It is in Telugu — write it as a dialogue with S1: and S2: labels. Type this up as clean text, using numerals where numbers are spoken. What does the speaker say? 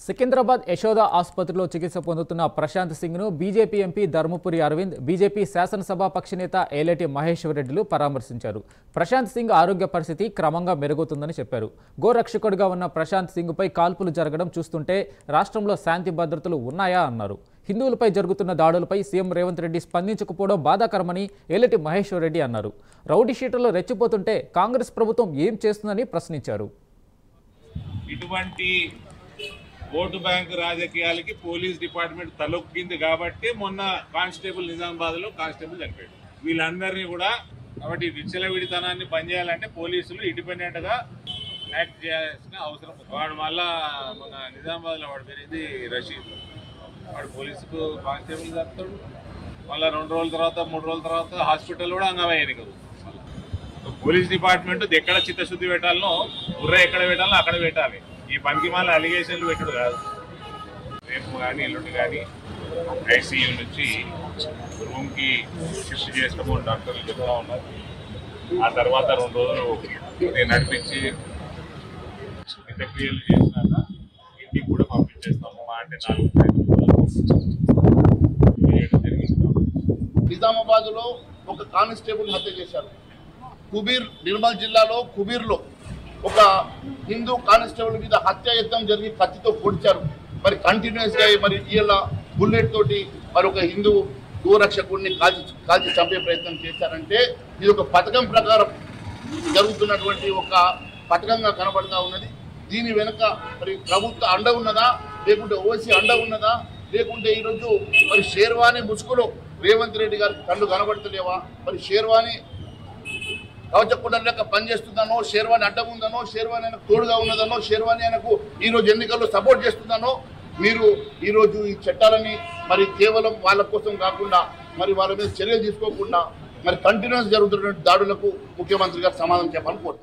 S1: సికింద్రాబాద్ యశోద ఆసుపత్రిలో చికిత్స పొందుతున్న ప్రశాంత్ సింగ్ను BJP MP Dharmapuri Arvind, BJP శాసనసభాపక్ష నేత ఏలేటి మహేశ్వర్ రెడ్డిలు పరామర్శించారు. ప్రశాంత్ సింగ్ ఆరోగ్య పరిస్థితి క్రమంగా మెరుగుతుందని చెప్పారు. గోరక్షకుడిగా ఉన్న ప్రశాంత్ సింగ్పై కాల్పులు జరగడం చూస్తుంటే రాష్ట్రంలో శాంతి భద్రతలు ఉన్నాయా అన్నారు. హిందువులపై జరుగుతున్న దాడులపై సీఎం రేవంత్ రెడ్డి స్పందించకపోవడం బాధాకరమని ఏలేటి మహేశ్వర్ రెడ్డి అన్నారు. రౌడీ షీటర్లు రెచ్చిపోతుంటే కాంగ్రెస్ ప్రభుత్వం ఏం చేస్తుందని ప్రశ్నించారు.
S2: ఇటువంటి ఓటు బ్యాంకు రాజకీయాలకి పోలీస్ డిపార్ట్మెంట్ తలొక్కింది కాబట్టి మొన్న కానిస్టేబుల్ నిజామాబాద్లో కానిస్టేబుల్ చనిపోయాడు. వీళ్ళందరినీ కూడా కాబట్టి విచ్చలవిడితనాన్ని బంద్ చేయాలంటే పోలీసులు ఇండిపెండెంట్గా యాక్ట్ చేయాల్సిన అవసరం. వాడు మళ్ళా మన నిజామాబాద్లో వాడు పెరిగింది రషీద్, వాడు పోలీసుకు కానిస్టేబుల్ చదువుతాడు. మళ్ళీ 2 రోజుల తర్వాత 3 రోజుల తర్వాత హాస్పిటల్ కూడా అంగమయ్యాయి కదా. పోలీస్ డిపార్ట్మెంట్ ఎక్కడ చిత్తశుద్ధి పెట్టాలనో బుర్ర ఎక్కడ పెట్టాలో అక్కడ పెట్టాలి. ఈ పనికిమాల అలిగేషన్లు పెట్టుడు కాదు. రేపు కానీ ఎల్లుండి కానీ ఐసీయూ నుంచి రూమ్కి షిఫ్ట్ చేస్తాము డాక్టర్లు చెప్తా ఉన్నారు. ఆ తర్వాత 2 రోజులు నడిపించి క్రియలు చేసినాక ఇంటికి కూడా పంపించేస్తాము. అంటే 4 జరిగింది.
S3: నిజామాబాద్లో ఒక కానిస్టేబుల్ హత్య చేశారు. నిర్మల్ జిల్లాలో కుబీర్లో ఒక హిందూ కానిస్టేబుల్ మీద హత్యాయత్నం జరిగి కత్తితో పొడిచారు. మరి కంటిన్యూస్గా మరి ఇలా బుల్లెట్ తోటి మరి ఒక హిందూ గోరక్షకుడిని కాల్చి చంపే ప్రయత్నం చేశారంటే ఇది ఒక పథకం ప్రకారం జరుగుతున్నటువంటి ఒక పథకంగా కనబడతా ఉన్నది. దీని వెనుక మరి ప్రభుత్వ అండ ఉన్నదా, లేకుంటే ఓసీ అండ ఉన్నదా, లేకుంటే ఈరోజు మరి షేర్వాణి ముసుగులో రేవంత్ రెడ్డి గారికి కళ్ళు కనబడతలేవా, మరి షేర్వాణి కవచకుండా లెక్క పనిచేస్తుందనో, షేర్వాణి అడ్డం ఉందనో, షేర్వాణి ఆయనకు తోడుగా ఉన్నదనో, షేర్వాణి ఆయనకు ఈరోజు ఎన్నికల్లో సపోర్ట్ చేస్తుందనో, మీరు ఈరోజు ఈ చట్టాలని మరి కేవలం వాళ్ళ కోసం కాకుండా మరి వాళ్ళ మీద చర్యలు తీసుకోకుండా మరి కంటిన్యూస్ జరుగుతున్నటువంటి దాడులకు ముఖ్యమంత్రి గారు సమాధానం చెప్పాలని కోరుతారు.